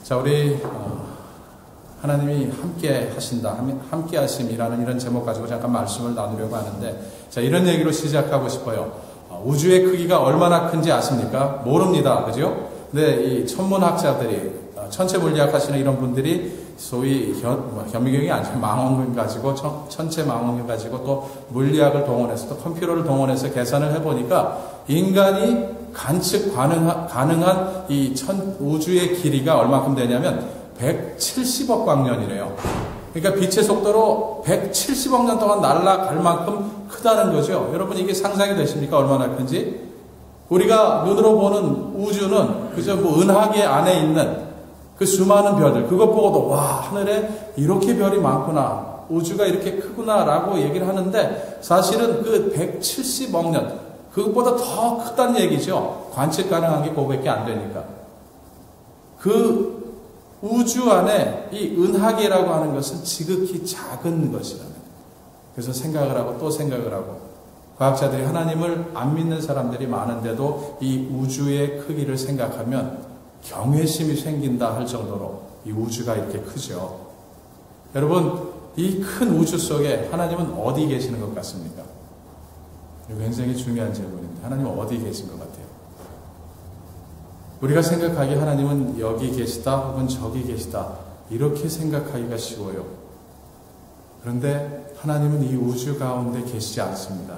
자, 우리 하나님이 함께 하신다, 함께 하심이라는 이런 제목 가지고 잠깐 말씀을 나누려고 하는데, 자, 이런 얘기로 시작하고 싶어요. 우주의 크기가 얼마나 큰지 아십니까? 모릅니다. 그죠? 근데 이 천문학자들이, 천체 물리학 하시는 이런 분들이 소위 현미경이 아니라 망원경 가지고, 천체 망원경 가지고 또 물리학을 동원해서 또 컴퓨터를 동원해서 계산을 해보니까 인간이 관측 가능한 이 우주의 길이가 얼마큼 되냐면 170억 광년이래요. 그러니까 빛의 속도로 170억 년 동안 날아갈 만큼 크다는 거죠. 여러분, 이게 상상이 되십니까? 얼마나 큰지? 우리가 눈으로 보는 우주는 그저 은하계 안에 있는 그 수많은 별들, 그것 보고도 와, 하늘에 이렇게 별이 많구나, 우주가 이렇게 크구나라고 얘기를 하는데, 사실은 그 170억 년, 그것보다 더 크다는 얘기죠. 관측 가능한 게 그거밖에 안 되니까. 그 우주 안에 이 은하계라고 하는 것은 지극히 작은 것이라는 거예요. 그래서 생각을 하고 또 생각을 하고, 과학자들이 하나님을 안 믿는 사람들이 많은데도 이 우주의 크기를 생각하면 경외심이 생긴다 할 정도로 이 우주가 이렇게 크죠. 여러분, 이 큰 우주 속에 하나님은 어디 계시는 것 같습니까? 굉장히 중요한 질문입니다. 하나님은 어디 계신 것 같아요? 우리가 생각하기에 하나님은 여기 계시다 혹은 저기 계시다, 이렇게 생각하기가 쉬워요. 그런데 하나님은 이 우주 가운데 계시지 않습니다.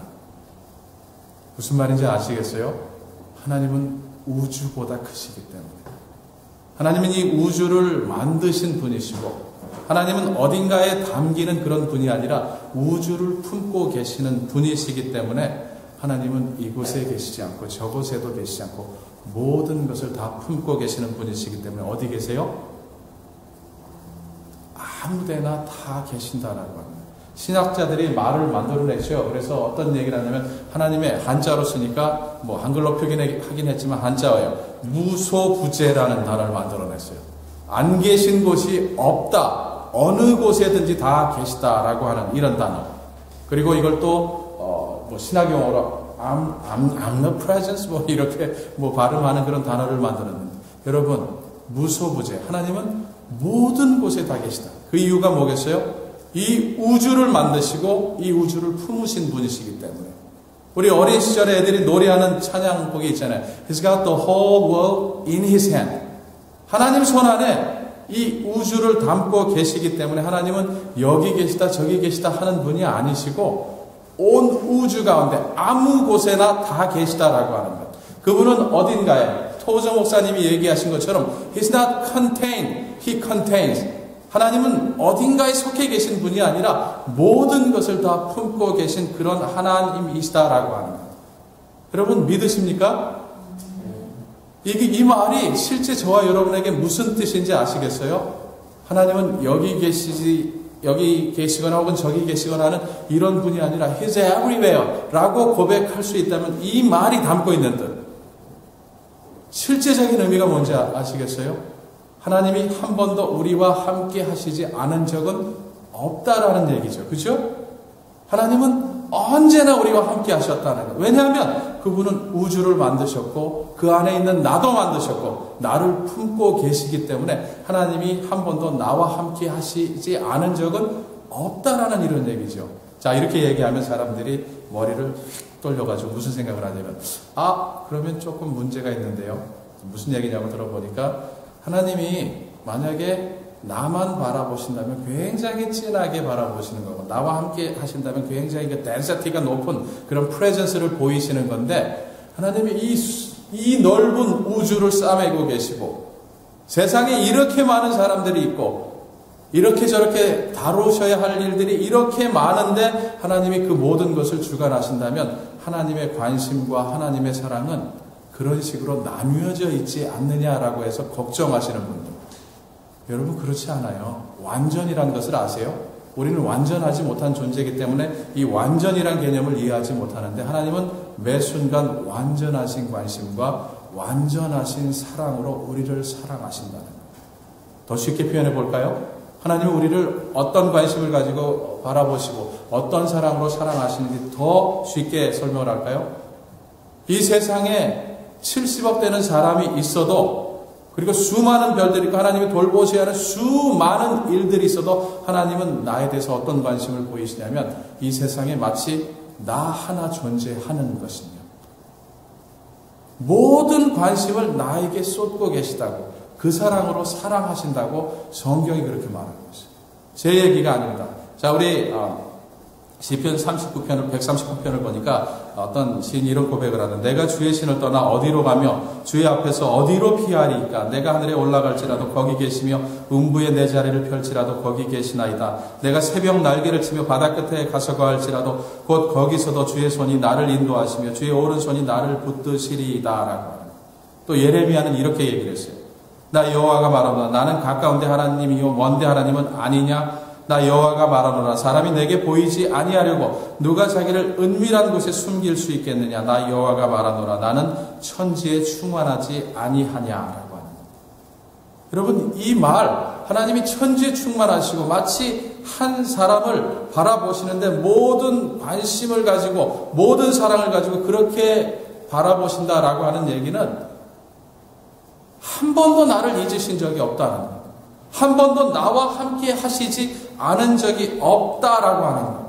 무슨 말인지 아시겠어요? 하나님은 우주보다 크시기 때문에. 하나님은 이 우주를 만드신 분이시고, 하나님은 어딘가에 담기는 그런 분이 아니라 우주를 품고 계시는 분이시기 때문에 하나님은 이곳에 계시지 않고 저곳에도 계시지 않고 모든 것을 다 품고 계시는 분이시기 때문에 어디 계세요? 아무데나 다 계신다라고 합니다. 신학자들이 말을 만들어냈죠. 그래서 어떤 얘기를 하냐면, 하나님의 한자로 쓰니까 한글로 표기하긴 했지만 한자어예요. 무소부재라는 단어를 만들어냈어요. 안 계신 곳이 없다, 어느 곳에든지 다 계시다라고 하는 이런 단어. 그리고 이걸 또 신학 용어로 omnipresence 이렇게 발음하는 그런 단어를 만들었는데, 여러분, 무소부재, 하나님은 모든 곳에 다 계시다. 그 이유가 뭐겠어요? 이 우주를 만드시고 이 우주를 품으신 분이시기 때문에. 우리 어린 시절에 애들이 노래하는 찬양곡이 있잖아요. He's got the whole world in his hand. 하나님 손 안에 이 우주를 담고 계시기 때문에 하나님은 여기 계시다 저기 계시다 하는 분이 아니시고 온 우주 가운데 아무 곳에나 다 계시다라고 하는 것. 그분은 어딘가에, 토저 목사님이 얘기하신 것처럼 He's not contained, He contains. 하나님은 어딘가에 속해 계신 분이 아니라 모든 것을 다 품고 계신 그런 하나님이시다라고 하는 것. 여러분, 믿으십니까? 이 말이 실제 저와 여러분에게 무슨 뜻인지 아시겠어요? 하나님은 여기 계시거나 혹은 저기 계시거나 하는 이런 분이 아니라 He's everywhere 라고 고백할 수 있다면 이 말이 담고 있는 뜻, 실제적인 의미가 뭔지 아시겠어요? 하나님이 한 번도 우리와 함께 하시지 않은 적은 없다라는 얘기죠. 그죠? 하나님은 언제나 우리와 함께 하셨다는 거예요. 왜냐하면 그분은 우주를 만드셨고 그 안에 있는 나도 만드셨고 나를 품고 계시기 때문에 하나님이 한 번도 나와 함께 하시지 않은 적은 없다라는 이런 얘기죠. 자, 이렇게 얘기하면 사람들이 머리를 휙 돌려가지고 무슨 생각을 하냐면, 그러면 조금 문제가 있는데요. 무슨 얘기냐고 들어보니까, 하나님이 만약에 나만 바라보신다면 굉장히 진하게 바라보시는 거고, 나와 함께 하신다면 굉장히 덴시티가 높은 그런 프레젠스를 보이시는 건데, 하나님이 이 넓은 우주를 싸매고 계시고 세상에 이렇게 많은 사람들이 있고 이렇게 저렇게 다루셔야 할 일들이 이렇게 많은데 하나님이 그 모든 것을 주관하신다면 하나님의 관심과 하나님의 사랑은 그런 식으로 나뉘어져 있지 않느냐라고 해서 걱정하시는 분들. 여러분, 그렇지 않아요. 완전이라는 것을 아세요? 우리는 완전하지 못한 존재이기 때문에 이 완전이란 개념을 이해하지 못하는데, 하나님은 매 순간 완전하신 관심과 완전하신 사랑으로 우리를 사랑하신다는 거예요. 더 쉽게 표현해 볼까요? 하나님은 우리를 어떤 관심을 가지고 바라보시고 어떤 사랑으로 사랑하시는지 더 쉽게 설명을 할까요? 이 세상에 70억 되는 사람이 있어도 그리고 수많은 별들이 있고 하나님이 돌보셔야 하는 수많은 일들이 있어도 하나님은 나에 대해서 어떤 관심을 보이시냐면 이 세상에 마치 나 하나 존재하는 것입니다. 모든 관심을 나에게 쏟고 계시다고, 그 사랑으로 사랑하신다고 성경이 그렇게 말하는 것이죠. 제 얘기가 아닙니다. 자, 우리 시편 39편을 139편을 보니까 어떤 시인이 이런 고백을 하는, 내가 주의 신을 떠나 어디로 가며 주의 앞에서 어디로 피하리까? 내가 하늘에 올라갈지라도 거기 계시며 음부에 내 자리를 펼지라도 거기 계시나이다. 내가 새벽 날개를 치며 바다 끝에 가서 거할지라도 곧 거기서도 주의 손이 나를 인도하시며 주의 오른손이 나를 붙드시리이다 라고 하는. 또 예레미야는 이렇게 얘기를 했어요. 나 여호와가 말하노라 나는 가까운데 하나님이요 먼데 하나님은 아니냐? 나 여호와가 말하노라 사람이 내게 보이지 아니하려고 누가 자기를 은밀한 곳에 숨길 수 있겠느냐? 나 여호와가 말하노라 나는 천지에 충만하지 아니하냐라고 하는. 여러분, 이 말, 하나님이 천지에 충만하시고 마치 한 사람을 바라보시는데 모든 관심을 가지고 모든 사랑을 가지고 그렇게 바라보신다라고 하는 얘기는 한 번도 나를 잊으신 적이 없다는 것, 한 번도 나와 함께 하시지 않은 적이 없다라고 하는 것.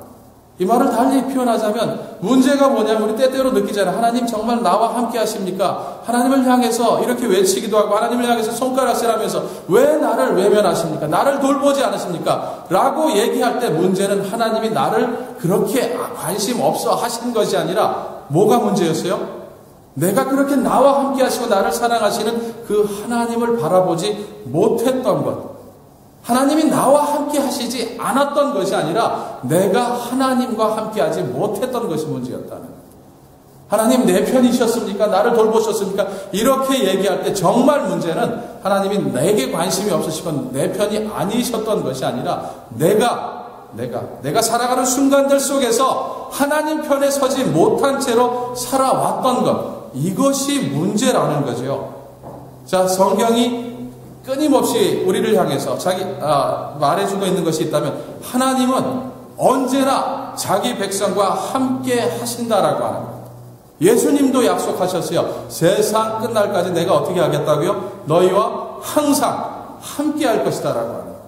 이 말을 달리 표현하자면 문제가 뭐냐면 우리 때때로 느끼잖아요. 하나님 정말 나와 함께 하십니까? 하나님을 향해서 이렇게 외치기도 하고 하나님을 향해서 손가락질하면서 왜 나를 외면하십니까? 나를 돌보지 않으십니까? 라고 얘기할 때 문제는 하나님이 나를 그렇게 관심 없어 하신 것이 아니라 뭐가 문제였어요? 내가 그렇게 나와 함께 하시고 나를 사랑하시는 그 하나님을 바라보지 못했던 것. 하나님이 나와 함께 하시지 않았던 것이 아니라 내가 하나님과 함께 하지 못했던 것이 문제였다는 것. 하나님 내 편이셨습니까? 나를 돌보셨습니까? 이렇게 얘기할 때 정말 문제는 하나님이 내게 관심이 없으시건 내 편이 아니셨던 것이 아니라 내가 살아가는 순간들 속에서 하나님 편에 서지 못한 채로 살아왔던 것. 이것이 문제라는 거죠. 자, 성경이 끊임없이 우리를 향해서 말해주고 있는 것이 있다면 하나님은 언제나 자기 백성과 함께 하신다라고 하는 거예요. 예수님도 약속하셨어요. 세상 끝날까지 내가 어떻게 하겠다고요? 너희와 항상 함께 할 것이다라고 하는 거예요.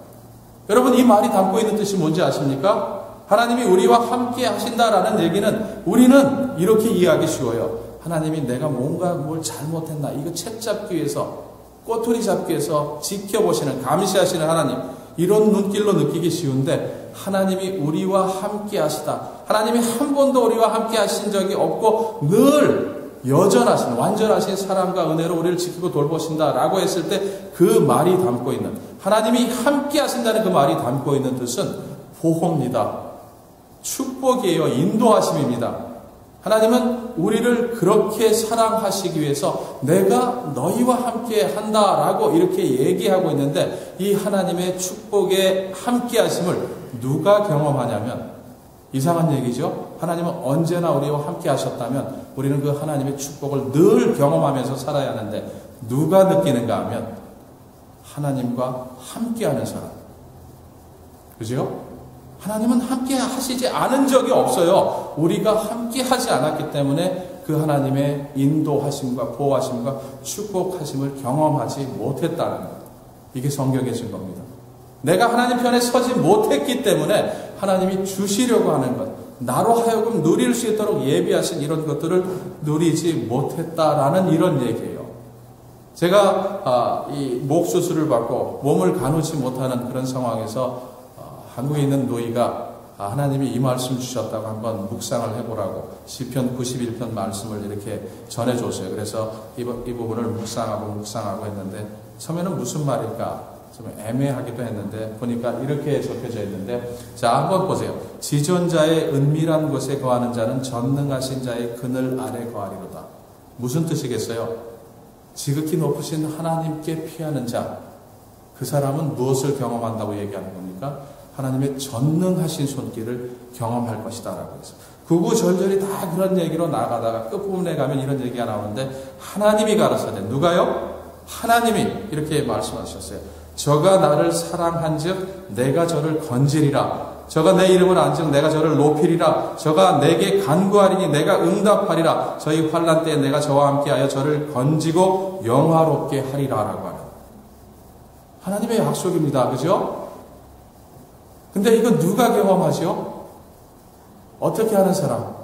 여러분, 이 말이 담고 있는 뜻이 뭔지 아십니까? 하나님이 우리와 함께 하신다라는 얘기는 우리는 이렇게 이해하기 쉬워요. 하나님이 내가 뭔가 뭘 잘못했나 이거 책 잡기 위해서 꼬투리 잡기 위해서 지켜보시는 감시하시는 하나님, 이런 눈길로 느끼기 쉬운데 하나님이 우리와 함께 하시다. 하나님이 한 번도 우리와 함께 하신 적이 없고 늘 여전하신 완전하신 사랑과 은혜로 우리를 지키고 돌보신다라고 했을 때 그 말이 담고 있는, 하나님이 함께 하신다는 그 말이 담고 있는 뜻은 보호입니다. 축복이에요. 인도하심입니다. 하나님은 우리를 그렇게 사랑하시기 위해서 내가 너희와 함께 한다라고 이렇게 얘기하고 있는데, 이 하나님의 축복의 함께 하심을 누가 경험하냐면, 이상한 얘기죠. 하나님은 언제나 우리와 함께 하셨다면 우리는 그 하나님의 축복을 늘 경험하면서 살아야 하는데, 누가 느끼는가 하면 하나님과 함께하는 사람. 그죠? 하나님은 함께 하시지 않은 적이 없어요. 우리가 함께 하지 않았기 때문에 그 하나님의 인도하심과 보호하심과 축복하심을 경험하지 못했다는 것. 이게 성경의 증거입니다. 내가 하나님 편에 서지 못했기 때문에 하나님이 주시려고 하는 것, 나로 하여금 누릴 수 있도록 예비하신 이런 것들을 누리지 못했다라는 이런 얘기예요. 제가 이 목 수술을 받고 몸을 가누지 못하는 그런 상황에서 한국에 있는 노이가 하나님이 이 말씀 주셨다고 한번 묵상을 해보라고 시편 91편 말씀을 이렇게 전해줬어요. 그래서 이 부분을 묵상하고 했는데 처음에는 무슨 말일까 좀 애매하기도 했는데 보니까 이렇게 적혀져 있는데, 자, 한번 보세요. 지존자의 은밀한 곳에 거하는 자는 전능하신 자의 그늘 아래 거하리로다. 무슨 뜻이겠어요? 지극히 높으신 하나님께 피하는 자, 그 사람은 무엇을 경험한다고 얘기하는 겁니까? 하나님의 전능하신 손길을 경험할 것이다 라고 해서 구구절절히 다 그런 얘기로 나가다가 끝부분에 가면 이런 얘기가 나오는데, 하나님이 가라사대, 누가요? 하나님이 이렇게 말씀하셨어요. 저가 나를 사랑한즉 내가 저를 건지리라. 저가 내 이름을 안즉 내가 저를 높이리라. 저가 내게 간구하리니 내가 응답하리라. 저희 환난 때에 내가 저와 함께하여 저를 건지고 영화롭게 하리라 라고 하는. 하나님의 약속입니다. 그죠? 근데 이거 누가 경험하죠? 어떻게 하는 사람?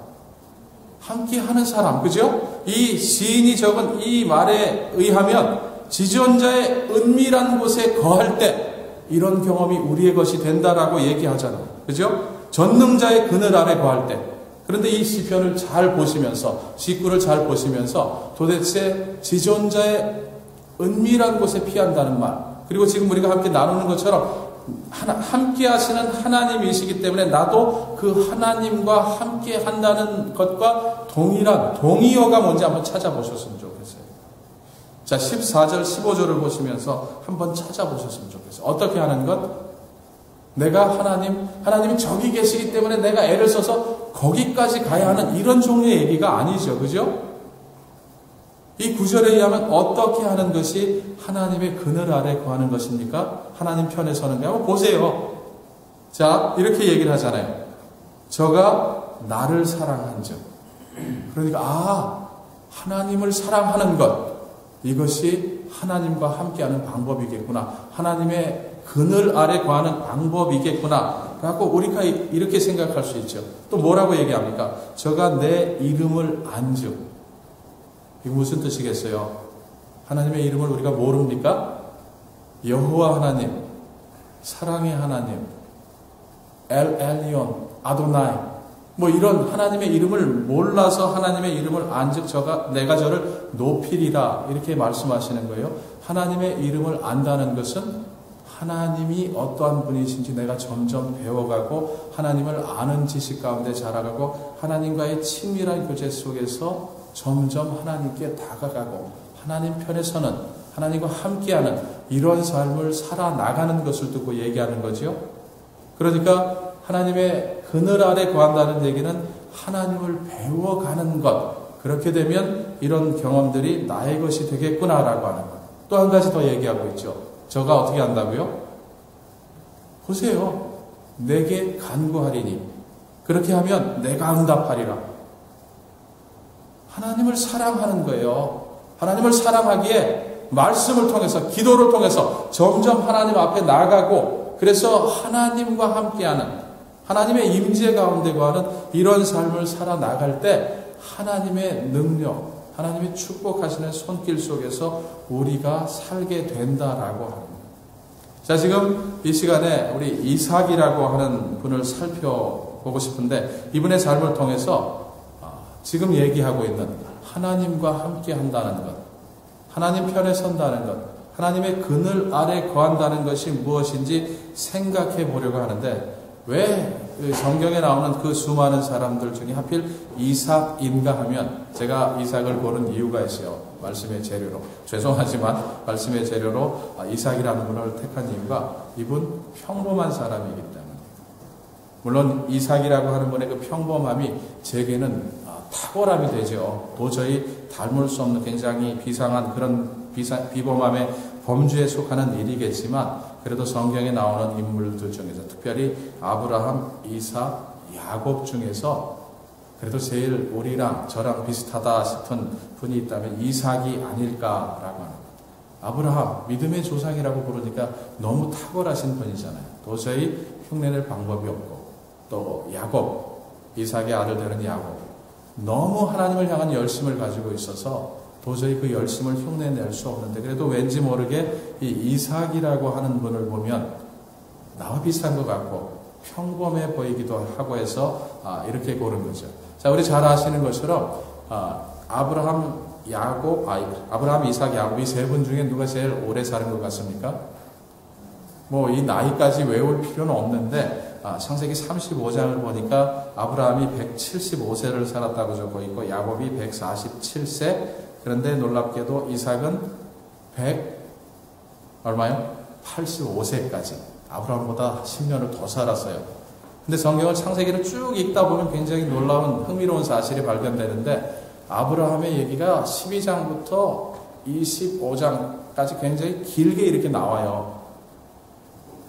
함께 하는 사람. 그죠? 이 시인이 적은 이 말에 의하면 지존자의 은밀한 곳에 거할 때 이런 경험이 우리의 것이 된다라고 얘기하잖아요. 그죠? 전능자의 그늘 아래 거할 때. 그런데 이 시편을 잘 보시면서, 시구를 잘 보시면서 도대체 지존자의 은밀한 곳에 피한다는 말, 그리고 지금 우리가 함께 나누는 것처럼 함께 하시는 하나님이시기 때문에 나도 그 하나님과 함께 한다는 것과 동일한 동의어가 뭔지 한번 찾아보셨으면 좋겠어요. 자, 14절, 15절을 보시면서 한번 찾아보셨으면 좋겠어요. 어떻게 하는 것? 내가 하나님이 저기 계시기 때문에 내가 애를 써서 거기까지 가야 하는 이런 종류의 얘기가 아니죠. 그죠? 이 구절에 의하면 어떻게 하는 것이 하나님의 그늘 아래 거하는 것입니까? 하나님 편에 서는가? 한번 보세요. 자, 이렇게 얘기를 하잖아요. 저가 나를 사랑한 즉. 그러니까 하나님을 사랑하는 것, 이것이 하나님과 함께하는 방법이겠구나. 하나님의 그늘 아래 거하는 방법이겠구나 라고 우리가 이렇게 생각할 수 있죠. 또 뭐라고 얘기합니까? 저가 내 이름을 안즉. 이게 무슨 뜻이겠어요? 하나님의 이름을 우리가 모릅니까? 여호와 하나님, 사랑의 하나님, 엘 엘리온, 아도나이, 뭐 이런 하나님의 이름을 몰라서 하나님의 이름을 안즉 내가 저를 높이리라 이렇게 말씀하시는 거예요. 하나님의 이름을 안다는 것은 하나님이 어떠한 분이신지 내가 점점 배워가고 하나님을 아는 지식 가운데 자라가고 하나님과의 친밀한 교제 속에서 점점 하나님께 다가가고 하나님 편에 서는, 하나님과 함께하는 이런 삶을 살아나가는 것을 두고 얘기하는 거죠. 그러니까 하나님의 그늘 아래 거한다는 얘기는 하나님을 배워가는 것. 그렇게 되면 이런 경험들이 나의 것이 되겠구나라고 하는 것. 또 한 가지 더 얘기하고 있죠. 저가 어떻게 한다고요? 보세요. 내게 간구하리니 그렇게 하면 내가 응답하리라. 하나님을 사랑하는 거예요. 하나님을 사랑하기에 말씀을 통해서, 기도를 통해서 점점 하나님 앞에 나가고, 그래서 하나님과 함께하는, 하나님의 임재 가운데 거하는 이런 삶을 살아나갈 때 하나님의 능력, 하나님이 축복하시는 손길 속에서 우리가 살게 된다라고 하는 거예요. 자, 지금 이 시간에 우리 이삭이라고 하는 분을 살펴보고 싶은데, 이분의 삶을 통해서 지금 얘기하고 있는 하나님과 함께 한다는 것, 하나님 편에 선다는 것, 하나님의 그늘 아래 거한다는 것이 무엇인지 생각해 보려고 하는데, 왜 성경에 나오는 그 수많은 사람들 중에 하필 이삭인가 하면 제가 이삭을 고른 이유가 있어요. 말씀의 재료로. 죄송하지만 말씀의 재료로 이삭이라는 분을 택한 이유가 이분 평범한 사람이기 때문에. 물론 이삭이라고 하는 분의 그 평범함이 제게는 탁월함이 되죠. 도저히 닮을 수 없는 굉장히 비상한 그런 비범함의 범주에 속하는 일이겠지만, 그래도 성경에 나오는 인물들 중에서 특별히 아브라함, 이삭, 야곱 중에서 그래도 제일 우리랑 저랑 비슷하다 싶은 분이 있다면 이삭이 아닐까라고 하는 거예요. 아브라함, 믿음의 조상이라고 부르니까 너무 탁월하신 분이잖아요. 도저히 흉내낼 방법이 없고, 또 야곱, 이삭의 아들 되는 야곱, 너무 하나님을 향한 열심을 가지고 있어서 도저히 그 열심을 흉내낼 수 없는데, 그래도 왠지 모르게 이 이삭이라고 하는 분을 보면 나와 비슷한 것 같고 평범해 보이기도 하고 해서 이렇게 고른 거죠. 자, 우리 잘 아시는 것처럼 아브라함, 이삭, 야곱 이 세 분 중에 누가 제일 오래 사는 것 같습니까? 뭐 이 나이까지 외울 필요는 없는데 창세기 35장을 보니까 아브라함이 175세를 살았다고 적고 있고 야곱이 147세. 그런데 놀랍게도 이삭은 85세까지 아브라함보다 10년을 더 살았어요. 근데 성경을 창세기를 쭉 읽다 보면 굉장히 놀라운 흥미로운 사실이 발견되는데, 아브라함의 얘기가 12장부터 25장까지 굉장히 길게 이렇게 나와요.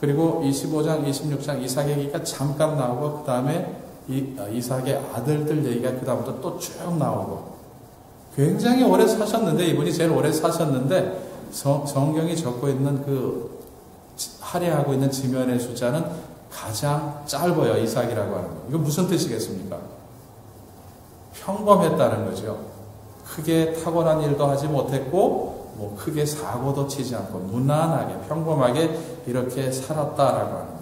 그리고 25장, 26장 이삭의 얘기가 잠깐 나오고, 그 다음에 이삭의 아들들 얘기가 그 다음부터 또 쭉 나오고, 굉장히 오래 사셨는데, 이분이 제일 오래 사셨는데 성경이 적고 있는 그 할애하고 있는 지면의 숫자는 가장 짧아요. 이삭이라고 하는 거. 이건 무슨 뜻이겠습니까? 평범했다는 거죠. 크게 탁월한 일도 하지 못했고 뭐 크게 사고도 치지 않고 무난하게 평범하게 이렇게 살았다라고 하는 거예요.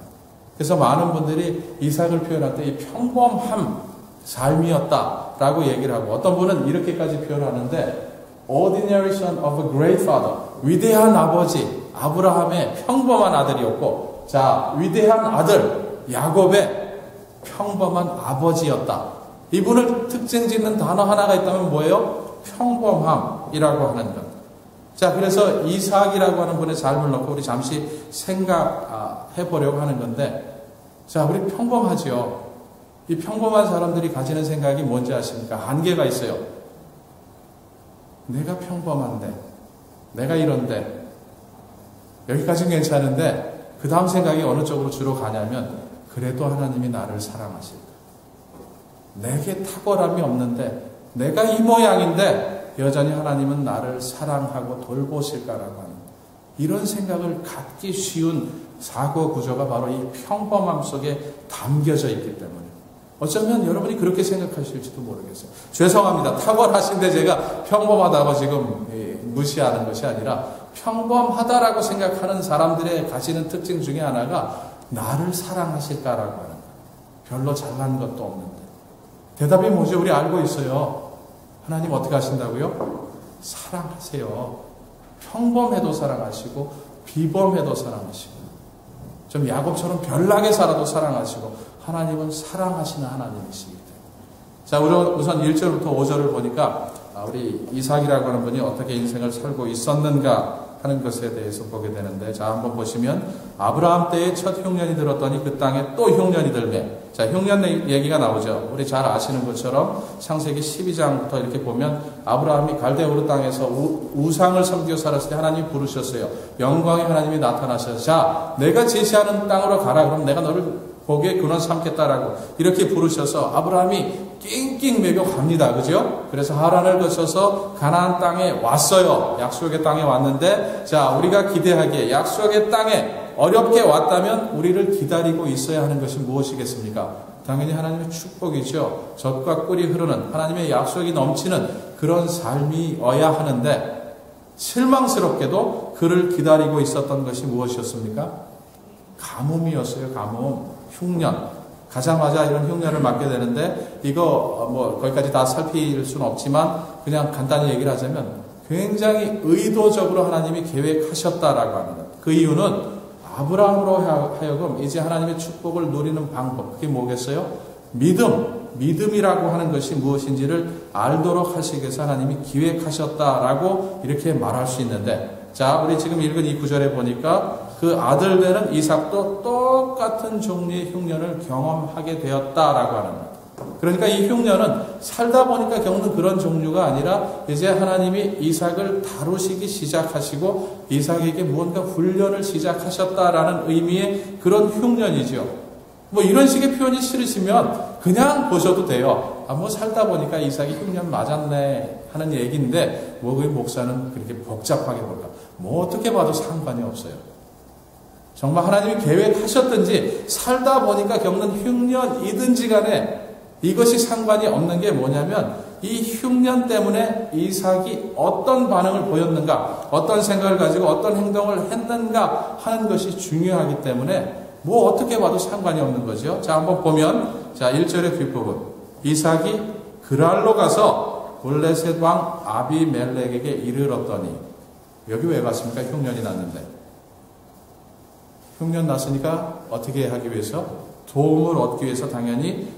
그래서 많은 분들이 이삭을 표현할 때 이 평범함 삶이었다라고 얘기를 하고, 어떤 분은 이렇게까지 표현하는데 ordinary son of a great father, 위대한 아버지 아브라함의 평범한 아들이었고, 자, 위대한 아들 야곱의 평범한 아버지였다. 이분을 특징 짓는 단어 하나가 있다면 뭐예요? 평범함이라고 하는 것. 자, 그래서 이삭이라고 하는 분의 삶을 놓고 우리 잠시 생각해 보려고 하는 건데, 자, 우리 평범하죠. 이 평범한 사람들이 가지는 생각이 뭔지 아십니까? 한계가 있어요. 내가 평범한데, 내가 이런데, 여기까지는 괜찮은데 그 다음 생각이 어느 쪽으로 주로 가냐면, 그래도 하나님이 나를 사랑하실까? 내게 탁월함이 없는데, 내가 이 모양인데 여전히 하나님은 나를 사랑하고 돌보실까라고 하는 이런 생각을 갖기 쉬운 사고 구조가 바로 이 평범함 속에 담겨져 있기 때문에, 어쩌면 여러분이 그렇게 생각하실지도 모르겠어요. 죄송합니다. 탁월하신데 제가 평범하다고 지금 무시하는 것이 아니라, 평범하다라고 생각하는 사람들의 가지는 특징 중에 하나가 나를 사랑하실까라고 하는 거예요. 별로 잘난 것도 없는데. 대답이 뭐죠? 우리 알고 있어요. 하나님 어떻게 하신다고요? 사랑하세요. 평범해도 사랑하시고 비범해도 사랑하시고, 좀 야곱처럼 별나게 살아도 사랑하시고, 하나님은 사랑하시는 하나님이시기 때문에. 자, 우선 1절부터 5절을 보니까 우리 이삭이라고 하는 분이 어떻게 인생을 살고 있었는가 하는 것에 대해서 보게 되는데, 자, 한번 보시면 아브라함 때에 첫 흉년이 들었더니 그 땅에 또 흉년이 들매. 자, 흉년 얘기가 나오죠. 우리 잘 아시는 것처럼 창세기 12장부터 이렇게 보면 아브라함이 갈대우르 땅에서 우상을 섬기고 살았을 때 하나님이 부르셨어요. 영광의 하나님이 나타나셔서, 자, 내가 제시하는 땅으로 가라. 그럼 내가 너를 복의 근원 삼겠다라고 이렇게 부르셔서 아브라함이 낑낑 매고 갑니다. 그죠? 그래서 하란을 거쳐서 가나안 땅에 왔어요. 약속의 땅에 왔는데, 자, 우리가 기대하기에 약속의 땅에 어렵게 왔다면 우리를 기다리고 있어야 하는 것이 무엇이겠습니까? 당연히 하나님의 축복이죠. 젖과 꿀이 흐르는 하나님의 약속이 넘치는 그런 삶이어야 하는데, 실망스럽게도 그를 기다리고 있었던 것이 무엇이었습니까? 가뭄이었어요. 가뭄. 흉년. 가자마자 이런 흉년을 맞게 되는데, 이거 뭐 거기까지 다 살필 수는 없지만 그냥 간단히 얘기를 하자면 굉장히 의도적으로 하나님이 계획하셨다라고 하는 것. 그 이유는 아브라함으로 하여금 이제 하나님의 축복을 누리는 방법, 그게 뭐겠어요? 믿음이라고 하는 것이 무엇인지를 알도록 하시기 위해서 하나님이 기획하셨다라고 이렇게 말할 수 있는데, 자, 우리 지금 읽은 이 구절에 보니까 그 아들 되는 이삭도 똑같은 종류의 흉년을 경험하게 되었다라고 하는 것. 그러니까 이 흉년은 살다 보니까 겪는 그런 종류가 아니라, 이제 하나님이 이삭을 다루시기 시작하시고 이삭에게 무언가 훈련을 시작하셨다라는 의미의 그런 흉년이죠. 뭐 이런 식의 표현이 싫으시면 그냥 보셔도 돼요. 뭐 살다 보니까 이삭이 흉년 맞았네 하는 얘기인데, 뭐 그 목사는 그렇게 복잡하게 볼까? 뭐 어떻게 봐도 상관이 없어요. 정말 하나님이 계획하셨든지 살다 보니까 겪는 흉년이든지 간에 이것이 상관이 없는 게 뭐냐면, 이 흉년 때문에 이삭이 어떤 반응을 보였는가, 어떤 생각을 가지고 어떤 행동을 했는가 하는 것이 중요하기 때문에 뭐 어떻게 봐도 상관이 없는 거죠. 자, 한번 보면, 자, 1절의 뒷부분. 이삭이 그랄로 가서 블레셋 왕 아비멜렉에게 이르렀더니, 여기 왜 갔습니까? 흉년이 났는데. 흉년 났으니까 어떻게 하기 위해서? 도움을 얻기 위해서 당연히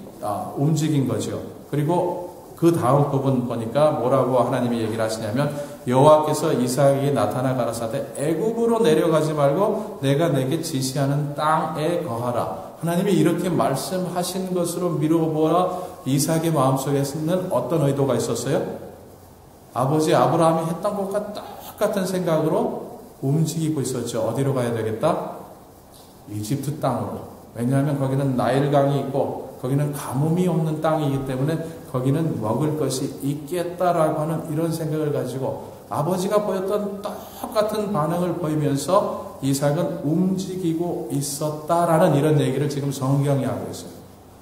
움직인 거죠. 그리고 그 다음 부분 보니까 뭐라고 하나님이 얘기를 하시냐면, 여호와께서 이삭에게 나타나 가라사대 애굽으로 내려가지 말고 내가 내게 지시하는 땅에 거하라. 하나님이 이렇게 말씀하신 것으로 미루어보라. 이삭의 마음속에는 어떤 의도가 있었어요? 아버지 아브라함이 했던 것과 똑같은 생각으로 움직이고 있었죠. 어디로 가야 되겠다? 이집트 땅으로. 왜냐하면 거기는 나일강이 있고 거기는 가뭄이 없는 땅이기 때문에 거기는 먹을 것이 있겠다라고 하는 이런 생각을 가지고 아버지가 보였던 똑같은 반응을 보이면서 이삭은 움직이고 있었다라는 이런 얘기를 지금 성경이 하고 있어요.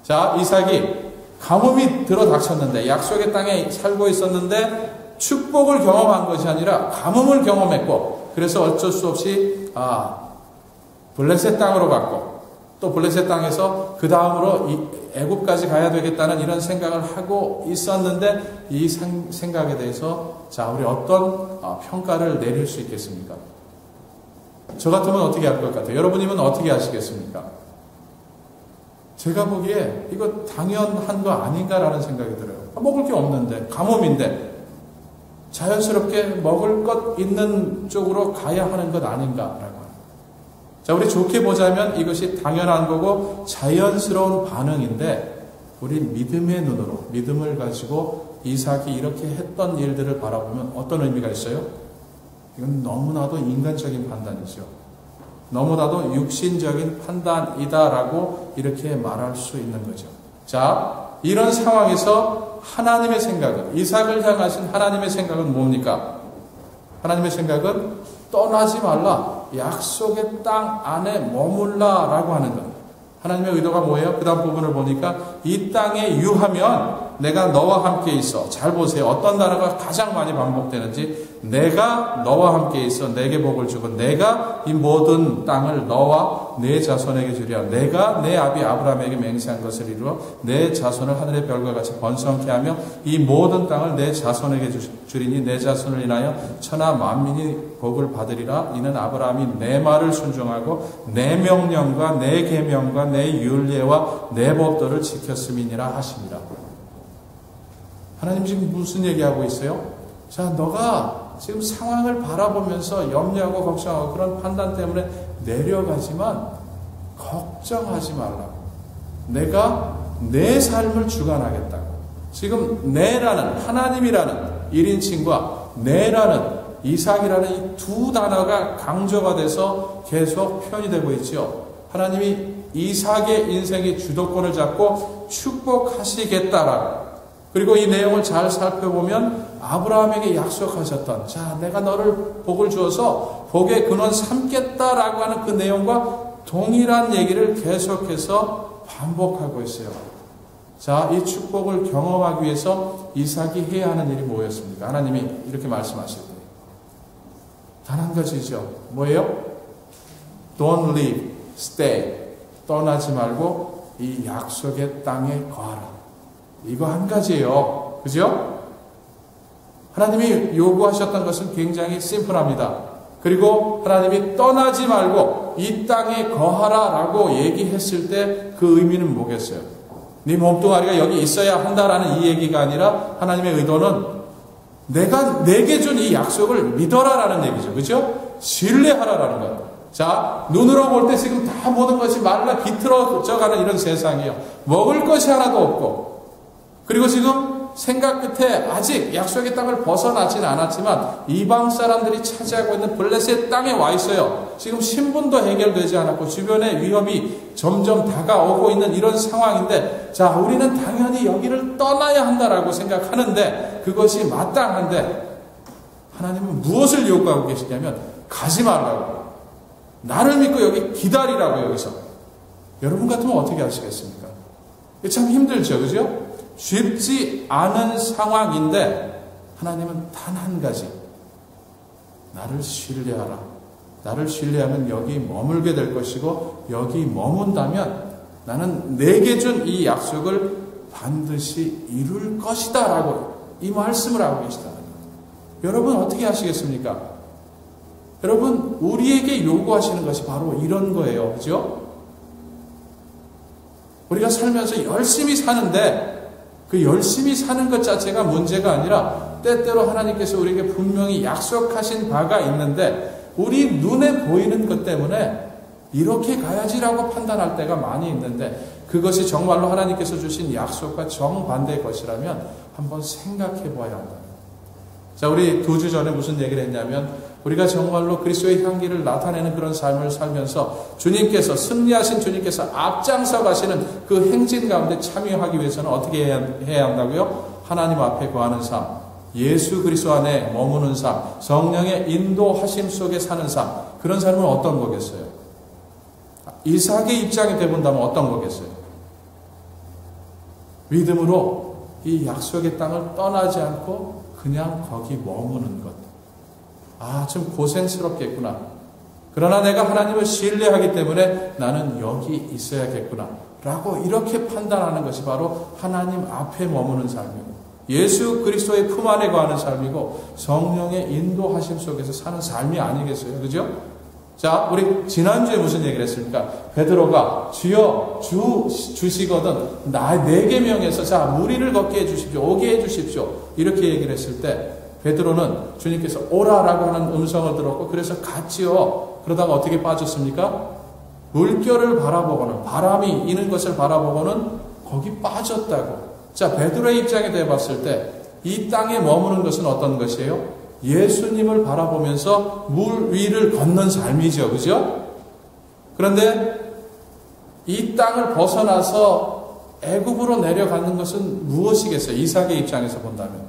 자, 이삭이 가뭄이 들어닥쳤는데 약속의 땅에 살고 있었는데 축복을 경험한 것이 아니라 가뭄을 경험했고, 그래서 어쩔 수 없이 블레셋 땅으로 갔고, 또 블레셋 땅에서 그 다음으로 애굽까지 가야 되겠다는 이런 생각을 하고 있었는데, 이 생각에 대해서 자, 우리 어떤 평가를 내릴 수 있겠습니까? 저 같으면 어떻게 할 것 같아요? 여러분이면 어떻게 하시겠습니까? 제가 보기에 이거 당연한 거 아닌가라는 생각이 들어요. 먹을 게 없는데, 가뭄인데 자연스럽게 먹을 것 있는 쪽으로 가야 하는 것 아닌가라고. 자, 우리 좋게 보자면 이것이 당연한 거고 자연스러운 반응인데, 우리 믿음의 눈으로, 믿음을 가지고 이삭이 이렇게 했던 일들을 바라보면 어떤 의미가 있어요? 이건 너무나도 인간적인 판단이죠. 너무나도 육신적인 판단이다라고 이렇게 말할 수 있는 거죠. 자, 이런 상황에서 하나님의 생각은, 이삭을 향하신 하나님의 생각은 뭡니까? 하나님의 생각은 떠나지 말라, 약속의 땅 안에 머물라라고 하는 것. 하나님의 의도가 뭐예요? 그 다음 부분을 보니까 이 땅에 유하면 내가 너와 함께 있어. 잘 보세요. 어떤 단어가 가장 많이 반복되는지. 내가 너와 함께 있어. 내게 복을 주고 내가 이 모든 땅을 너와 내 자손에게 주리라. 내가 내 아비 아브라함에게 맹세한 것을 이루어 내 자손을 하늘의 별과 같이 번성케 하며 이 모든 땅을 내 자손에게 주리니 내 자손을 인하여 천하 만민이 복을 받으리라. 이는 아브라함이 내 말을 순종하고 내 명령과 내 계명과 내 율례와 내 법도를 지켰음이니라 하십니다. 하나님 지금 무슨 얘기하고 있어요? 자, 너가 지금 상황을 바라보면서 염려하고 걱정하고 그런 판단 때문에 내려가지만 걱정하지 말라고. 내가 내 삶을 주관하겠다고. 지금 내라는, 하나님이라는 1인칭과 내라는 이삭이라는 이 두 단어가 강조가 돼서 계속 표현이 되고 있죠. 하나님이 이삭의 인생의 주도권을 잡고 축복하시겠다라고. 그리고 이 내용을 잘 살펴보면 아브라함에게 약속하셨던, 자, 내가 너를 복을 주어서 복의 근원 삼겠다라고 하는 그 내용과 동일한 얘기를 계속해서 반복하고 있어요. 자, 이 축복을 경험하기 위해서 이삭이 해야 하는 일이 뭐였습니까? 하나님이 이렇게 말씀하실 때 단 한 가지죠. 뭐예요? Don't leave, stay. 떠나지 말고 이 약속의 땅에 거하라. 이거 한 가지예요. 그죠? 하나님이 요구하셨던 것은 굉장히 심플합니다. 그리고 하나님이 떠나지 말고 이 땅에 거하라 라고 얘기했을 때 그 의미는 뭐겠어요? 네 몸뚱아리가 여기 있어야 한다라는 이 얘기가 아니라 하나님의 의도는 내가 내게 준 이 약속을 믿어라라는 얘기죠. 그죠? 신뢰하라라는 거예요. 자, 눈으로 볼 때 지금 다 모든 것이 말라 비틀어져가는 이런 세상이에요. 먹을 것이 하나도 없고, 그리고 지금 생각 끝에 아직 약속의 땅을 벗어나지는 않았지만 이방 사람들이 차지하고 있는 블레셋 땅에 와 있어요. 지금 신분도 해결되지 않았고 주변에 위협이 점점 다가오고 있는 이런 상황인데, 자, 우리는 당연히 여기를 떠나야 한다라고 생각하는데 그것이 마땅한데 하나님은 무엇을 요구하고 계시냐면 가지 말라고, 나를 믿고 여기 기다리라고. 여기서 여러분 같으면 어떻게 하시겠습니까? 참 힘들죠, 그죠? 쉽지 않은 상황인데 하나님은 단 한 가지, 나를 신뢰하라. 나를 신뢰하면 여기 머물게 될 것이고 여기 머문다면 나는 내게 준 이 약속을 반드시 이룰 것이다 라고 이 말씀을 하고 계시다는 거예요. 여러분 어떻게 하시겠습니까? 여러분, 우리에게 요구하시는 것이 바로 이런 거예요. 그죠? 우리가 살면서 열심히 사는데 그 열심히 사는 것 자체가 문제가 아니라 때때로 하나님께서 우리에게 분명히 약속하신 바가 있는데 우리 눈에 보이는 것 때문에 이렇게 가야지라고 판단할 때가 많이 있는데, 그것이 정말로 하나님께서 주신 약속과 정반대의 것이라면 한번 생각해 보아야 한다. 자, 우리 2주 전에 무슨 얘기를 했냐면 우리가 정말로 그리스도의 향기를 나타내는 그런 삶을 살면서 주님께서, 승리하신 주님께서 앞장서 가시는 그 행진 가운데 참여하기 위해서는 어떻게 해야 한다고요? 하나님 앞에 거하는 삶, 예수 그리스도 안에 머무는 삶, 성령의 인도하심 속에 사는 삶, 그런 삶은 어떤 거겠어요? 이삭의 입장이 되본다면 어떤 거겠어요? 믿음으로 이 약속의 땅을 떠나지 않고 그냥 거기 머무는 것. 좀 고생스럽겠구나. 그러나 내가 하나님을 신뢰하기 때문에 나는 여기 있어야겠구나. 라고 이렇게 판단하는 것이 바로 하나님 앞에 머무는 삶이고, 예수 그리스도의 품 안에 거하는 삶이고, 성령의 인도하심 속에서 사는 삶이 아니겠어요? 그죠? 자, 우리 지난주에 무슨 얘기를 했습니까? 베드로가 주여 주시거든 내게 명해서 자 무리를 걷게 해주십시오. 오게 해주십시오. 이렇게 얘기를 했을 때 베드로는 주님께서 오라라고 하는 음성을 들었고 그래서 갔지요. 그러다가 어떻게 빠졌습니까? 물결을 바라보고는, 바람이 이는 것을 바라보고는 거기 빠졌다고. 자, 베드로의 입장에 대해 봤을 때 이 땅에 머무는 것은 어떤 것이에요? 예수님을 바라보면서 물 위를 걷는 삶이죠. 그죠? 그런데 이 땅을 벗어나서 애굽으로 내려가는 것은 무엇이겠어요? 이삭의 입장에서 본다면.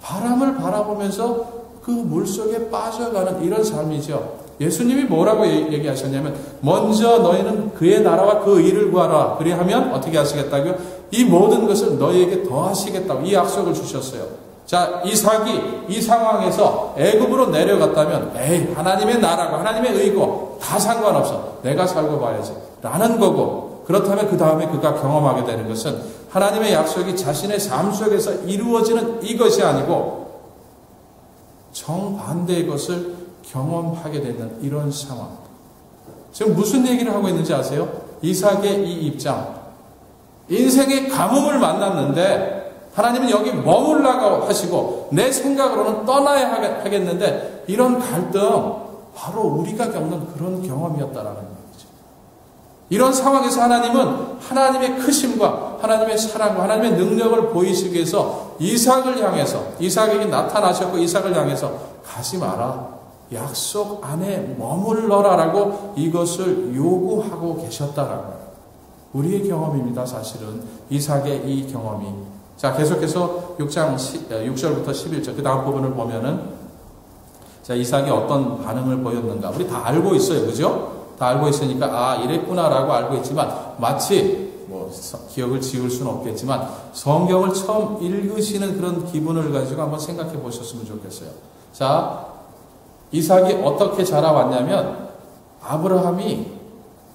바람을 바라보면서 그 물속에 빠져가는 이런 삶이죠. 예수님이 뭐라고 얘기하셨냐면, 먼저 너희는 그의 나라와 그 일을 구하라. 그리하면 어떻게 하시겠다고요? 이 모든 것을 너희에게 더하시겠다고 이 약속을 주셨어요. 자, 이삭이 이 상황에서 애굽으로 내려갔다면 하나님의 나라고 하나님의 의고 다 상관없어. 내가 살고 봐야지. 라는 거고, 그렇다면 그 다음에 그가 경험하게 되는 것은 하나님의 약속이 자신의 삶 속에서 이루어지는 이것이 아니고 정반대의 것을 경험하게 되는 이런 상황. 지금 무슨 얘기를 하고 있는지 아세요? 이삭의 이 입장. 인생의 가뭄을 만났는데 하나님은 여기 머물라고 하시고 내 생각으로는 떠나야 하겠는데 이런 갈등, 바로 우리가 겪는 그런 경험이었다라는 거죠. 이런 상황에서 하나님은 하나님의 크심과 하나님의 사랑과 하나님의 능력을 보이시기 위해서 이삭을 향해서, 이삭에게 나타나셨고 이삭을 향해서 가지 마라. 약속 안에 머물러라라고 이것을 요구하고 계셨다라고요. 우리의 경험입니다. 사실은 이삭의 이 경험이. 자, 계속해서 6장 6절부터 11절 그 다음 부분을 보면은, 자, 이삭이 어떤 반응을 보였는가 우리 다 알고 있어요. 그죠? 다 알고 있으니까 이랬구나라고 알고 있지만, 마치 기억을 지울 수는 없겠지만 성경을 처음 읽으시는 그런 기분을 가지고 한번 생각해 보셨으면 좋겠어요. 자, 이삭이 어떻게 자라왔냐면, 아브라함이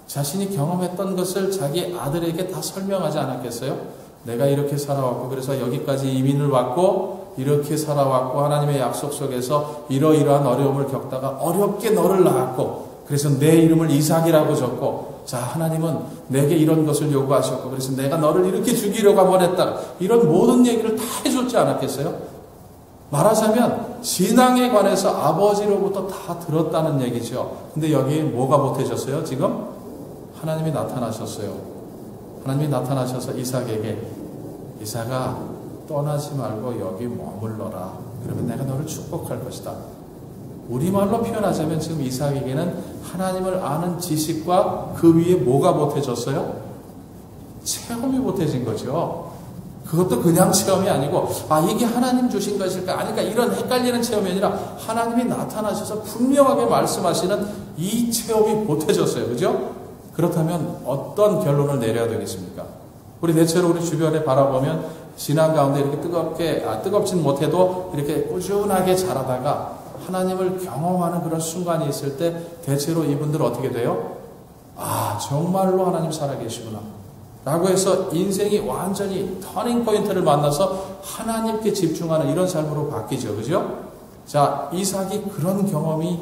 자신이 경험했던 것을 자기 아들에게 다 설명하지 않았겠어요? 내가 이렇게 살아왔고, 그래서 여기까지 이민을 왔고, 이렇게 살아왔고, 하나님의 약속 속에서 이러이러한 어려움을 겪다가 어렵게 너를 낳았고, 그래서 내 이름을 이삭이라고 줬고, 자, 하나님은 내게 이런 것을 요구하셨고, 그래서 내가 너를 이렇게 죽이려고 한번 했다. 이런 모든 얘기를 다 해줬지 않았겠어요? 말하자면 신앙에 관해서 아버지로부터 다 들었다는 얘기죠. 근데 여기에 뭐가 보태졌어요? 지금 하나님이 나타나셨어요. 하나님이 나타나셔서 이삭에게, 이삭아 떠나지 말고 여기 머물러라. 그러면 내가 너를 축복할 것이다. 우리말로 표현하자면 지금 이삭에게는 하나님을 아는 지식과 그 위에 뭐가 보태졌어요? 체험이 보태진 거죠. 그것도 그냥 체험이 아니고 이게 하나님 주신 것일까 아닐까 이런 헷갈리는 체험이 아니라 하나님이 나타나셔서 분명하게 말씀하시는 이 체험이 보태졌어요. 그죠? 그렇다면 어떤 결론을 내려야 되겠습니까? 우리 대체로 우리 주변에 바라보면 신앙 가운데 이렇게 뜨겁진 못해도 이렇게 꾸준하게 자라다가 하나님을 경험하는 그런 순간이 있을 때 대체로 이분들은 어떻게 돼요? 정말로 하나님 살아계시구나 라고 해서 인생이 완전히 터닝 포인트를 만나서 하나님께 집중하는 이런 삶으로 바뀌죠. 그죠? 자, 이삭에게 그런 경험이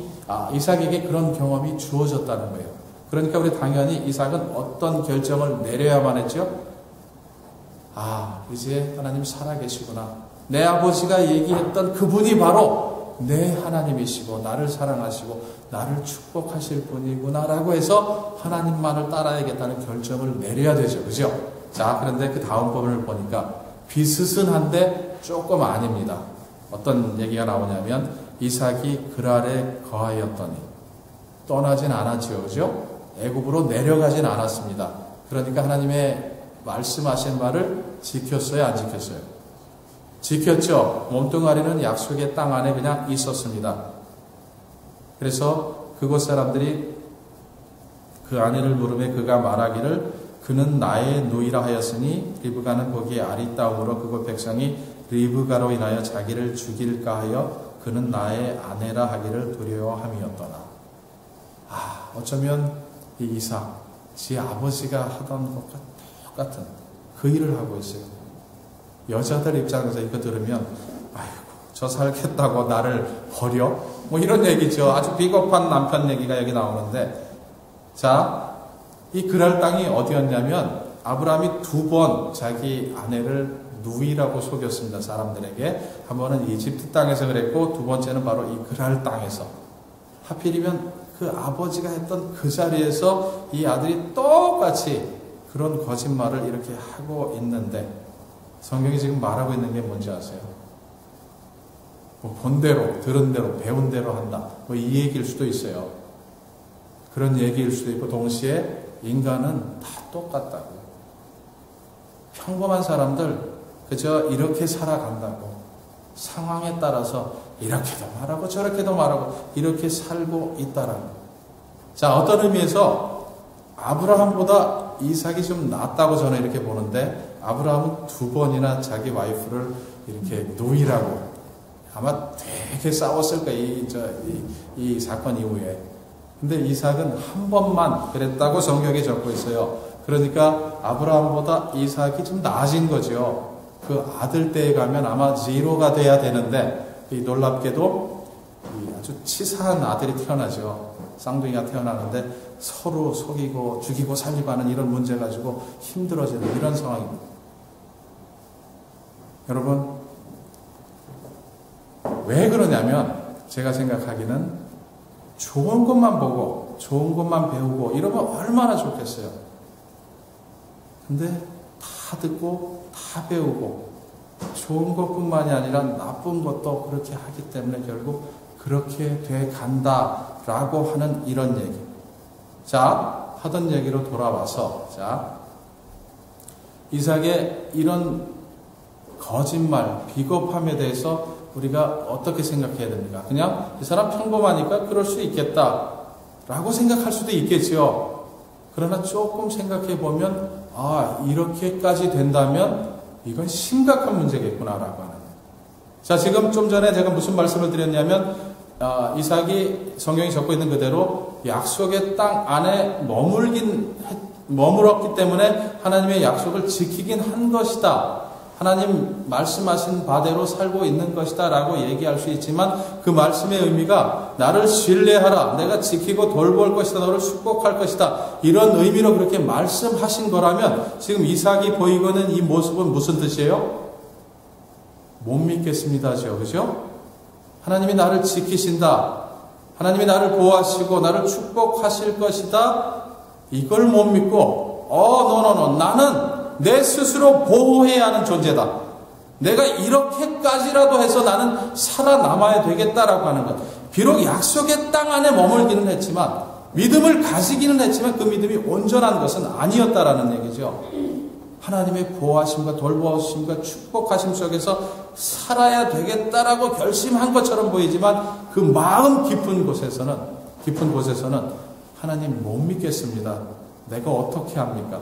주어졌다는 거예요. 그러니까 우리 당연히 이삭은 어떤 결정을 내려야만 했죠? 이제 하나님 살아계시구나. 내 아버지가 얘기했던 그분이 바로 내 하나님이시고 나를 사랑하시고 나를 축복하실 분이구나 라고 해서 하나님만을 따라야겠다는 결정을 내려야 되죠. 그죠? 자, 그런데 그 다음 부분을 보니까 비스슨한데 조금 아닙니다. 어떤 얘기가 나오냐면 이삭이 그랄에 거하였더니 떠나진 않았죠. 그죠? 애굽으로 내려가진 않았습니다. 그러니까 하나님의 말씀하신 말을 지켰어요? 안 지켰어요? 지켰죠. 몸뚱아리는 약속의 땅 안에 그냥 있었습니다. 그래서 그곳 사람들이 그 아내를 물으매 그가 말하기를 그는 나의 누이라 하였으니 리브가는 거기에 아리따움으로 그곳 백성이 리브가로 인하여 자기를 죽일까 하여 그는 나의 아내라 하기를 두려워함이었더라. 어쩌면 이 이삭, 지 아버지가 하던 것과 똑같은 그 일을 하고 있어요. 여자들 입장에서 이거 들으면 아이고 저 살겠다고 나를 버려? 뭐 이런 얘기죠. 아주 비겁한 남편 얘기가 여기 나오는데, 자, 이 그랄 땅이 어디였냐면 아브라함이 2번 자기 아내를 누이라고 속였습니다. 사람들에게. 한 번은 이집트 땅에서 그랬고 두 번째는 바로 이 그랄 땅에서. 하필이면 그 아버지가 했던 그 자리에서 이 아들이 똑같이 그런 거짓말을 이렇게 하고 있는데, 성경이 지금 말하고 있는 게 뭔지 아세요? 뭐 본 대로, 들은 대로, 배운 대로 한다. 뭐 이 얘기일 수도 있어요. 그런 얘기일 수도 있고, 동시에 인간은 다 똑같다고. 평범한 사람들 그저 이렇게 살아간다고. 상황에 따라서 이렇게도 말하고 저렇게도 말하고 이렇게 살고 있다라는 거예요. 자, 어떤 의미에서 아브라함보다 이삭이 좀 낫다고 저는 이렇게 보는데, 아브라함은 2번이나 자기 와이프를 이렇게 누이라고, 아마 되게 싸웠을 거예요. 이 사건 이후에. 근데 이삭은 한 번만 그랬다고 성경에 적고 있어요. 그러니까 아브라함보다 이삭이 좀 나아진 거죠. 그 아들 때에 가면 아마 제로가 돼야 되는데, 놀랍게도 아주 치사한 아들이 태어나죠. 쌍둥이가 태어나는데 서로 속이고 죽이고 살리고 하는 이런 문제 가지고 힘들어지는 이런 상황입니다. 여러분, 왜 그러냐면 제가 생각하기는 좋은 것만 보고 좋은 것만 배우고 이러면 얼마나 좋겠어요. 근데 다 듣고 다 배우고 좋은 것뿐만이 아니라 나쁜 것도 그렇게 하기 때문에 결국 그렇게 돼 간다라고 하는 이런 얘기. 자, 하던 얘기로 돌아와서, 자, 이삭의 이런 거짓말, 비겁함에 대해서 우리가 어떻게 생각해야 됩니까? 그냥 이 사람 평범하니까 그럴 수 있겠다라고 생각할 수도 있겠죠. 그러나 조금 생각해 보면, 이렇게까지 된다면 이건 심각한 문제겠구나라고 하는. 자, 지금 좀 전에 제가 무슨 말씀을 드렸냐면, 이삭이 성경이 적고 있는 그대로 약속의 땅 안에 머물었기 때문에 하나님의 약속을 지키긴 한 것이다. 하나님 말씀하신 바대로 살고 있는 것이다 라고 얘기할 수 있지만, 그 말씀의 의미가 나를 신뢰하라, 내가 지키고 돌볼 것이다, 너를 축복할 것이다, 이런 의미로 그렇게 말씀하신 거라면 지금 이삭이 보이고 있는 이 모습은 무슨 뜻이에요? 못 믿겠습니다죠. 그죠? 하나님이 나를 지키신다, 하나님이 나를 보호하시고 나를 축복하실 것이다, 이걸 못 믿고 나는 내 스스로 보호해야 하는 존재다, 내가 이렇게까지라도 해서 나는 살아남아야 되겠다라고 하는 것. 비록 약속의 땅 안에 머물기는 했지만, 믿음을 가지기는 했지만 그 믿음이 온전한 것은 아니었다라는 얘기죠. 하나님의 보호하심과 돌보심과 축복하심 속에서 살아야 되겠다라고 결심한 것처럼 보이지만, 그 마음 깊은 곳에서는 하나님 못 믿겠습니다. 내가 어떻게 합니까?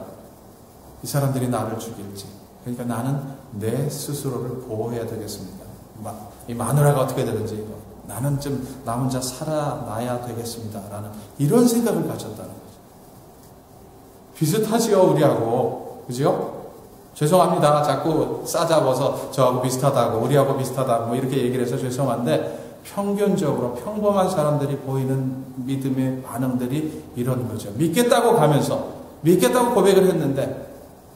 이 사람들이 나를 죽일지. 그러니까 나는 내 스스로를 보호해야 되겠습니다. 이 마누라가 어떻게 되든지 나는 좀 나 혼자 살아나야 되겠습니다. 라는 이런 생각을 가졌다는 거죠. 비슷하지요, 우리하고. 그죠? 죄송합니다. 자꾸 싸잡아서 저하고 비슷하다고, 우리하고 비슷하다고 뭐 이렇게 얘기를 해서 죄송한데, 평균적으로 평범한 사람들이 보이는 믿음의 반응들이 이런 거죠. 믿겠다고 가면서, 믿겠다고 고백을 했는데,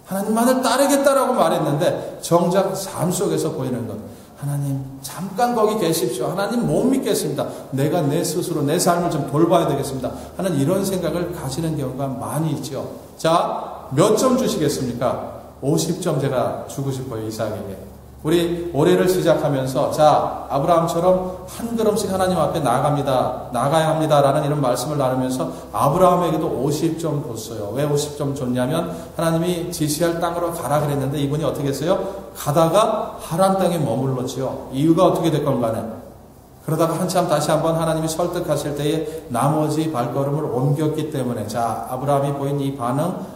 하나님만을 따르겠다라고 말했는데, 정작 삶 속에서 보이는 것, 하나님 잠깐 거기 계십시오, 하나님 못 믿겠습니다, 내가 내 스스로 내 삶을 좀 돌봐야 되겠습니다 하는 이런 생각을 가지는 경우가 많이 있죠. 자, 몇 점 주시겠습니까? 50점 제가 주고 싶어요, 이삭에게. 우리 올해를 시작하면서 자, 아브라함처럼 한 걸음씩 하나님 앞에 나가야 합니다라는 이런 말씀을 나누면서 아브라함에게도 50점 줬어요. 왜 50점 줬냐면 하나님이 지시할 땅으로 가라 그랬는데 이분이 어떻게 했어요? 가다가 하란 땅에 머물렀지요. 이유가 어떻게 됐건 간에. 그러다가 한참 다시 한번 하나님이 설득하실 때에 나머지 발걸음을 옮겼기 때문에 자, 아브라함이 보인 이 반응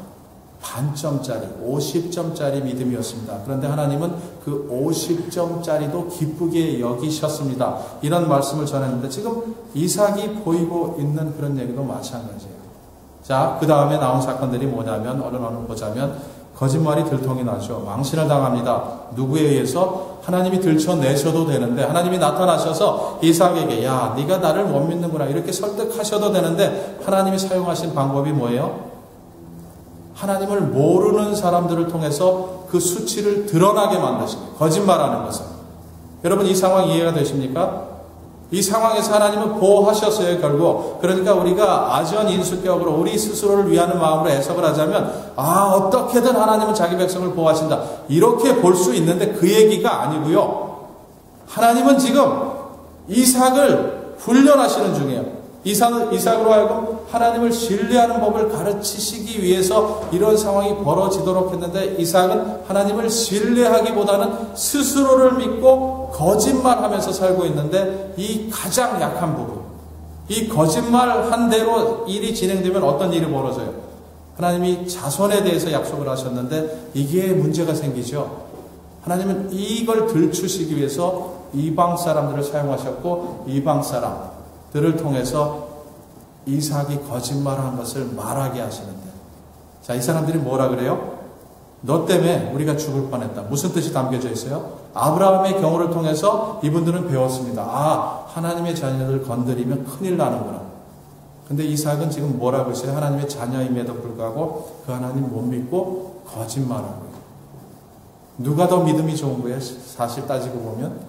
반점짜리, 50점짜리 믿음이었습니다. 그런데 하나님은 그 50점짜리도 기쁘게 여기셨습니다. 이런 말씀을 전했는데 지금 이삭이 보이고 있는 그런 얘기도 마찬가지예요. 자, 그 다음에 나온 사건들이 뭐냐면 얼른 보자면 거짓말이 들통이 나죠. 망신을 당합니다. 누구에 의해서? 하나님이 들춰내셔도 되는데 하나님이 나타나셔서 이삭에게 야, 네가 나를 못 믿는구나 이렇게 설득하셔도 되는데 하나님이 사용하신 방법이 뭐예요? 하나님을 모르는 사람들을 통해서 그 수치를 드러나게 만드신 거예요. 거짓말하는 것은. 여러분 이 상황 이해가 되십니까? 이 상황에서 하나님은 보호하셨어요. 결국. 그러니까 우리가 아전인수격으로 우리 스스로를 위하는 마음으로 해석을 하자면 어떻게든 하나님은 자기 백성을 보호하신다. 이렇게 볼 수 있는데 그 얘기가 아니고요. 하나님은 지금 이삭을 훈련하시는 중이에요. 이삭으로 하여금 하나님을 신뢰하는 법을 가르치시기 위해서 이런 상황이 벌어지도록 했는데 이삭은 하나님을 신뢰하기보다는 스스로를 믿고 거짓말하면서 살고 있는데 이 가장 약한 부분, 이 거짓말한 대로 일이 진행되면 어떤 일이 벌어져요? 하나님이 자손에 대해서 약속을 하셨는데 이게 문제가 생기죠. 하나님은 이걸 들추시기 위해서 이방 사람들을 사용하셨고 이방 사람들을 통해서 이삭이 거짓말한 것을 말하게 하시는데 자, 이 사람들이 뭐라 그래요? 너 때문에 우리가 죽을 뻔했다. 무슨 뜻이 담겨져 있어요? 아브라함의 경우를 통해서 이분들은 배웠습니다. 하나님의 자녀들 건드리면 큰일 나는구나. 근데 이삭은 지금 뭐라고 했어요? 하나님의 자녀임에도 불구하고 그 하나님 못 믿고 거짓말하고 누가 더 믿음이 좋은 거예요? 사실 따지고 보면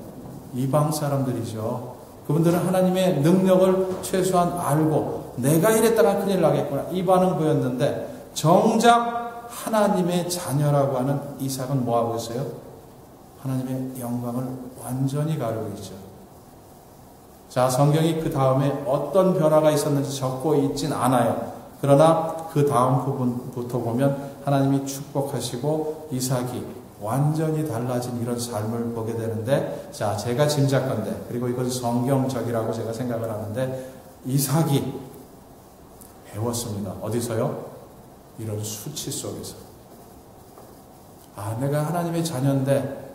이방 사람들이죠. 그분들은 하나님의 능력을 최소한 알고 내가 이랬다가 큰일 나겠구나 이 반응 보였는데 정작 하나님의 자녀라고 하는 이삭은 뭐하고 있어요? 하나님의 영광을 완전히 가르고 있죠. 자, 성경이 그 다음에 어떤 변화가 있었는지 적고 있진 않아요. 그러나 그 다음 부분부터 보면 하나님이 축복하시고 이삭이 완전히 달라진 이런 삶을 보게 되는데 자, 제가 짐작컨대 그리고 이것이 성경적이라고 제가 생각을 하는데 이삭이 배웠습니다. 어디서요? 이런 수치 속에서. 내가 하나님의 자녀인데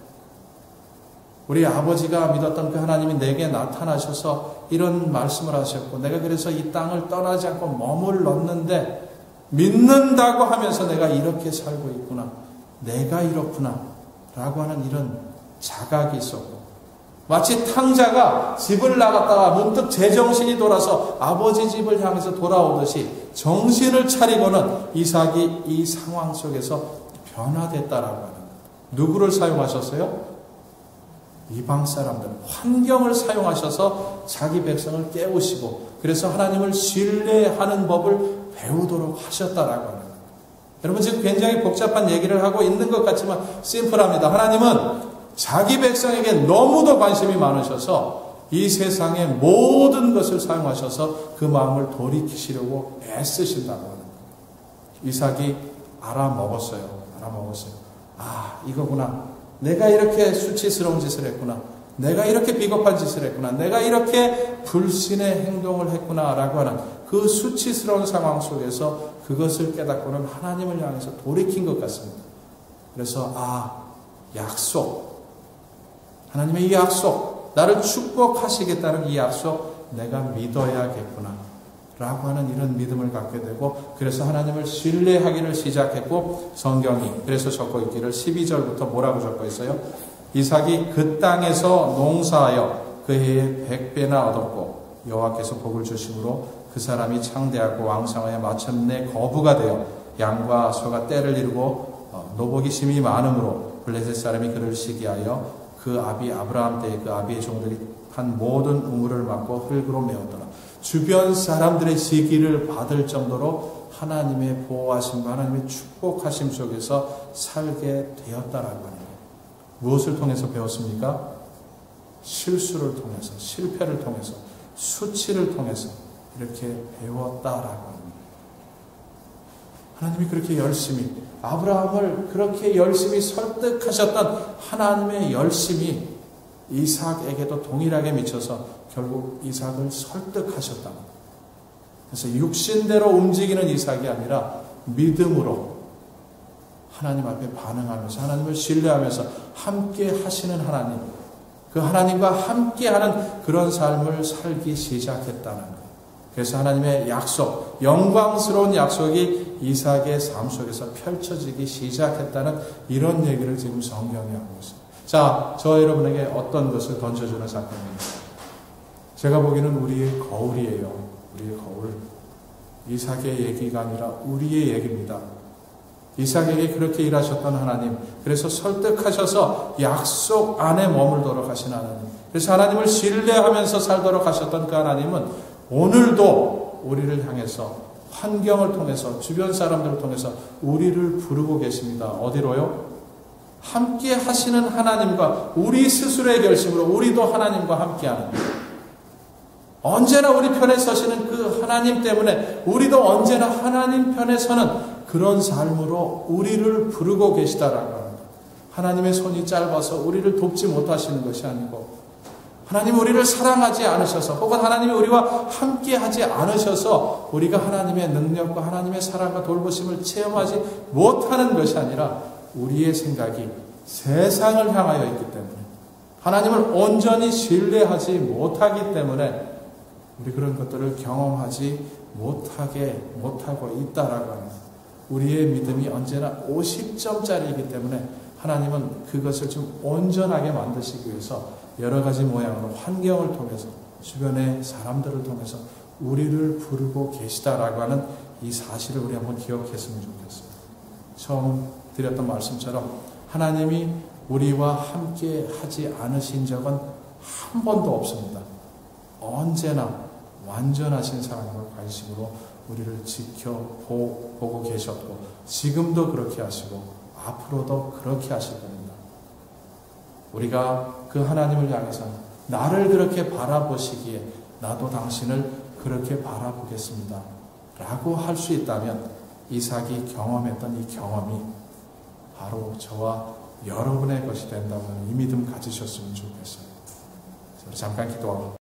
우리 아버지가 믿었던 그 하나님이 내게 나타나셔서 이런 말씀을 하셨고 내가 그래서 이 땅을 떠나지 않고 머물렀는데 믿는다고 하면서 내가 이렇게 살고 있구나. 내가 이렇구나 라고 하는 이런 자각이 있었고 마치 탕자가 집을 나갔다가 문득 제정신이 돌아서 아버지 집을 향해서 돌아오듯이 정신을 차리고는 이삭이 이 상황 속에서 변화됐다라고 하는 거예요. 누구를 사용하셨어요? 이방 사람들, 환경을 사용하셔서 자기 백성을 깨우시고 그래서 하나님을 신뢰하는 법을 배우도록 하셨다라고 하는 거예요. 여러분 지금 굉장히 복잡한 얘기를 하고 있는 것 같지만 심플합니다. 하나님은 자기 백성에게 너무도 관심이 많으셔서 이 세상의 모든 것을 사용하셔서 그 마음을 돌이키시려고 애쓰신다고 하는 거예요. 이삭이 알아먹었어요. 이거구나. 내가 이렇게 수치스러운 짓을 했구나. 내가 이렇게 비겁한 짓을 했구나. 내가 이렇게 불신의 행동을 했구나 라고 하는 그 수치스러운 상황 속에서 그것을 깨닫고는 하나님을 향해서 돌이킨 것 같습니다. 그래서 약속. 하나님의 이 약속. 나를 축복하시겠다는 이 약속 내가 믿어야겠구나 라고 하는 이런 믿음을 갖게 되고 그래서 하나님을 신뢰하기를 시작했고 성경이 그래서 적고 있기를 12절부터 뭐라고 적고 있어요? 이삭이 그 땅에서 농사하여 그 해에 100배나 얻었고 여호와께서 복을 주심으로 그 사람이 창대하고 왕성하여 마침내 거부가 되어 양과 소가 떼를 이루고 노복이 심히 많으므로 블레셋 사람이 그를 시기하여 그 아비 아브라함 때에 그 아비의 종들이 한 모든 우물을 막고 흙으로 메웠더라. 주변 사람들의 시기를 받을 정도로 하나님의 보호하심과 하나님의 축복하심 속에서 살게 되었다라고 하는 거예요. 무엇을 통해서 배웠습니까? 실수를 통해서, 실패를 통해서, 수치를 통해서 이렇게 배웠다라고 합니다. 하나님이 그렇게 열심히, 아브라함을 그렇게 열심히 설득하셨던 하나님의 열심이 이삭에게도 동일하게 미쳐서 결국 이삭을 설득하셨다. 그래서 육신대로 움직이는 이삭이 아니라 믿음으로 하나님 앞에 반응하면서 하나님을 신뢰하면서 함께 하시는 하나님, 그 하나님과 함께하는 그런 삶을 살기 시작했다는 것. 그래서 하나님의 약속, 영광스러운 약속이 이삭의 삶 속에서 펼쳐지기 시작했다는 이런 얘기를 지금 성경이 하고 있습니다. 자, 저 여러분에게 어떤 것을 던져주는 사건입니다. 제가 보기에는 우리의 거울이에요. 우리의 거울. 이삭의 얘기가 아니라 우리의 얘기입니다. 이삭에게 그렇게 일하셨던 하나님, 그래서 설득하셔서 약속 안에 머물도록 하신 하나님, 그래서 하나님을 신뢰하면서 살도록 하셨던 그 하나님은 오늘도 우리를 향해서 환경을 통해서 주변 사람들을 통해서 우리를 부르고 계십니다. 어디로요? 함께 하시는 하나님과 우리 스스로의 결심으로 우리도 하나님과 함께하는, 언제나 우리 편에 서시는 그 하나님 때문에 우리도 언제나 하나님 편에 서는 그런 삶으로 우리를 부르고 계시다라고 합니다. 하나님의 손이 짧아서 우리를 돕지 못하시는 것이 아니고, 하나님이 우리를 사랑하지 않으셔서, 혹은 하나님이 우리와 함께하지 않으셔서 우리가 하나님의 능력과 하나님의 사랑과 돌보심을 체험하지 못하는 것이 아니라 우리의 생각이 세상을 향하여 있기 때문에, 하나님을 온전히 신뢰하지 못하기 때문에 우리 그런 것들을 경험하지 못하고 있다라고 합니다. 우리의 믿음이 언제나 50점짜리이기 때문에 하나님은 그것을 좀 온전하게 만드시기 위해서 여러 가지 모양으로 환경을 통해서, 주변의 사람들을 통해서 우리를 부르고 계시다라고 하는 이 사실을 우리 한번 기억했으면 좋겠어요. 처음 드렸던 말씀처럼 하나님이 우리와 함께 하지 않으신 적은 한 번도 없습니다. 언제나 완전하신 사랑과 관심으로 우리를 지켜보고 계셨고, 지금도 그렇게 하시고 앞으로도 그렇게 하실 겁니다. 우리가 그 하나님을 향해서 나를 그렇게 바라보시기에 나도 당신을 그렇게 바라보겠습니다 라고 할 수 있다면, 이삭이 경험했던 이 경험이 바로 저와 여러분의 것이 된다면 이 믿음 가지셨으면 좋겠어요. 잠깐 기도하고